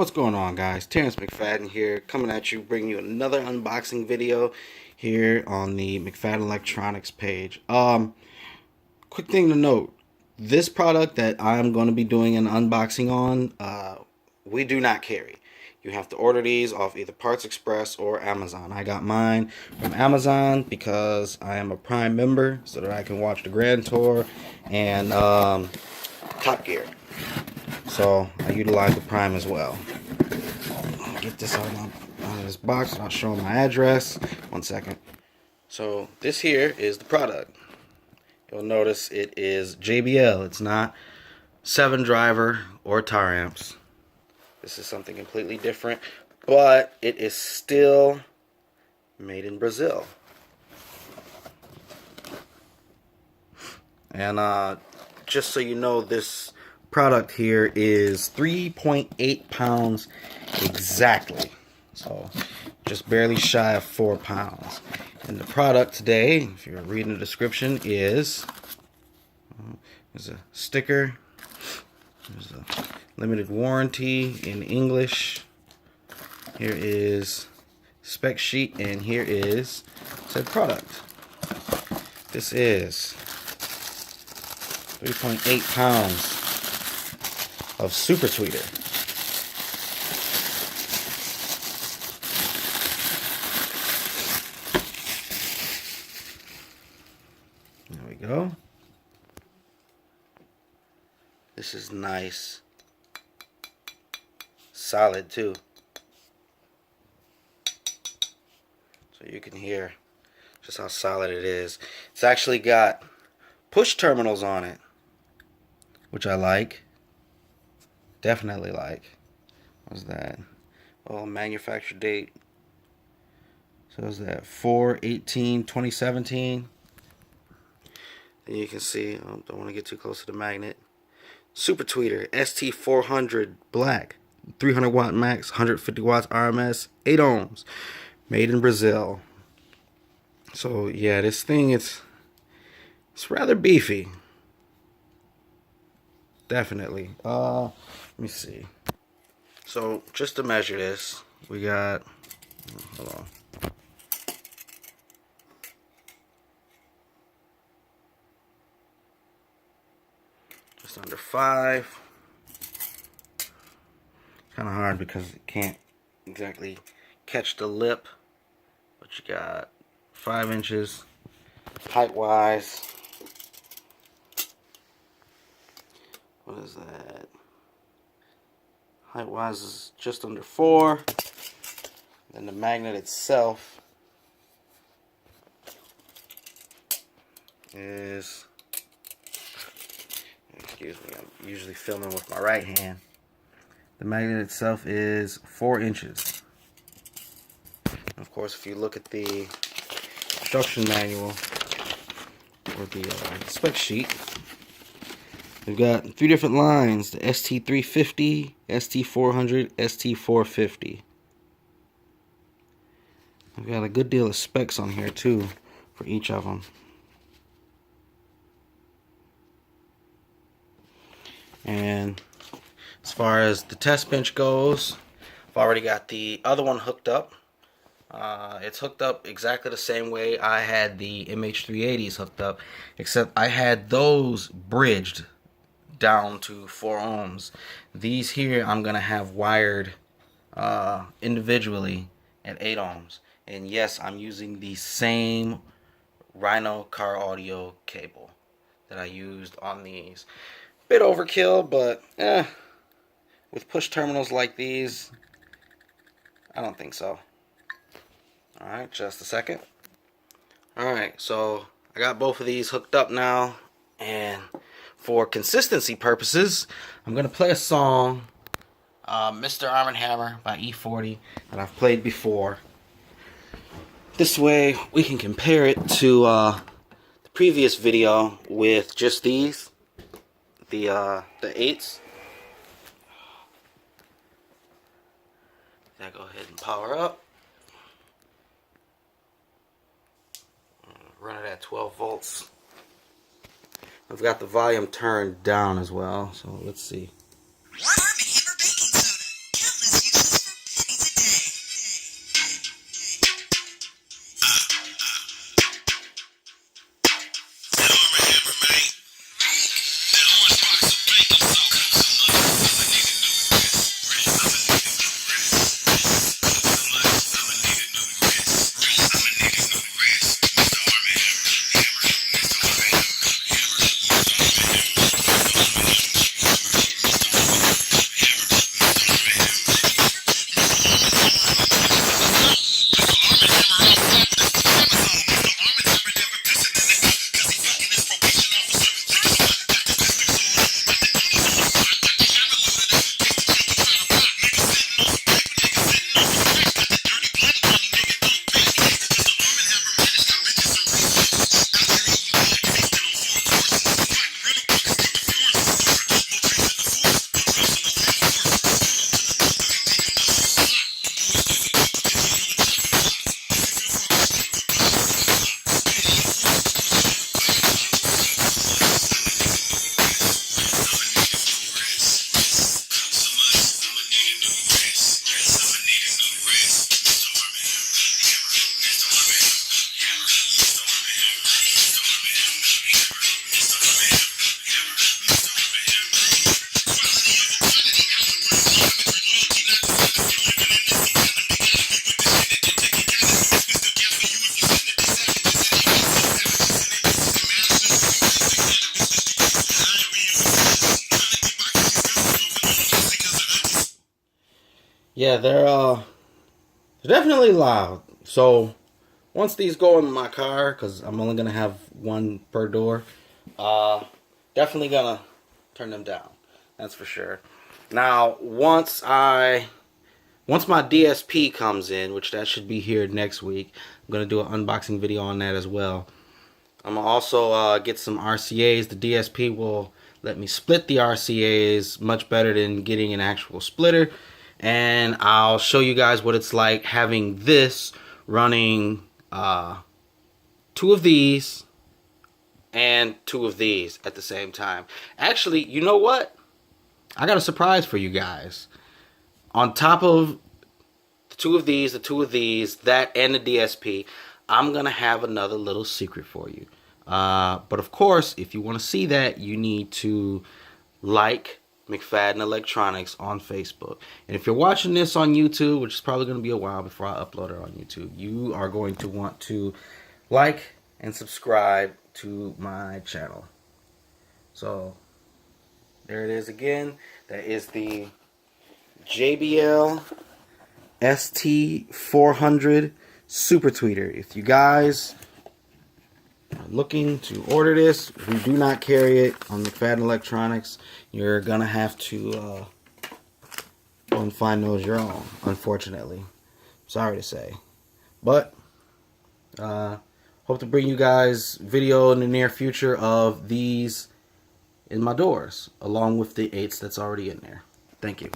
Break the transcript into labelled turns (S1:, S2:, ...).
S1: What's going on, guys? Terrence McFadden here, coming at you, bringing you another unboxing video here on the McFadden Electronics page. Quick thing to note, this product that I'm going to be doing an unboxing on, we do not carry. You have to order these off either Parts Express or Amazon. I got mine from Amazon because I am a Prime member, so that I can watch the Grand Tour and Top Gear. So I utilize the Prime as well. I'll get this out of this box and I'll show them my address. 1 second. So this here is the product. You'll notice it is JBL. It's not 7-driver or tar amps. This is something completely different, but it is still made in Brazil. And just so you know, this product here is 3.8 pounds exactly, so just barely shy of 4 pounds. And the product today, if you're reading the description, is there's a sticker, there's a limited warranty in English, here is spec sheet, and here is said product. This is 3.8 pounds of super tweeter. There we go. This is nice. Solid too. So you can hear just how solid it is. It's actually got push terminals on it, which I like. Definitely like. What's that? Oh, manufacture date. So is that 4/18/2017? And you can see, oh, don't want to get too close to the magnet. Super tweeter ST 400 black, 300 watt max, 150 watts RMS, 8 ohms, made in Brazil. So yeah, this thing it's rather beefy. Definitely. Let me see. So just to measure this, we got, hold on. Just under 5. Kind of hard because it can't exactly catch the lip, but you got 5 inches height wise. What is that? Height wise is just under 4. Then the magnet itself is, excuse me, I'm usually filming with my right hand. The magnet itself is 4 inches. And of course, if you look at the instruction manual or the spec sheet, we've got 3 different lines: the ST350, ST400, ST450. I've got a good deal of specs on here too for each of them. And as far as the test bench goes, I've already got the other one hooked up. It's hooked up exactly the same way I had the MH380s hooked up, except I had those bridged down to 4 ohms. These here I'm gonna have wired individually at 8 ohms. And yes, I'm using the same Rhino car audio cable that I used on these. Bit overkill, but with push terminals like these, I don't think so. Alright, just a second. Alright, so I got both of these hooked up now, and for consistency purposes, I'm going to play a song, Mr. Arm & Hammer by E40, that I've played before. This way we can compare it to the previous video with just these, the 8s. Now go ahead and power up. Run it at 12 volts. I've got the volume turned down as well, so let's see.
S2: 1 Arm & Hammer baking soda. Countless
S1: Yeah, they're definitely loud. So once these go in my car, because I'm only gonna have one per door, uh, definitely gonna turn them down. That's for sure. Now, once my DSP comes in, which that should be here next week, I'm gonna do an unboxing video on that as well. I'm gonna also get some RCAs. The DSP will let me split the RCAs much better than getting an actual splitter. And I'll show you guys what it's like having this running two of these and two of these at the same time. Actually, you know what? I got a surprise for you guys. On top of the two of these, that and the DSP, I'm going to have another little secret for you. But of course, if you want to see that, you need to like McFadden Electronics on Facebook. And if you're watching this on YouTube, which is probably going to be a while before I upload it on YouTube, you are going to want to like and subscribe to my channel. So there it is again. That is the JBL ST 400 Super Tweeter. If you guys are looking to order this, we do not carry it on McFadden Electronics. You're gonna have to go and find those your own, unfortunately. Sorry to say. But hope to bring you guys video in the near future of these in my doors, along with the 8s that's already in there. Thank you.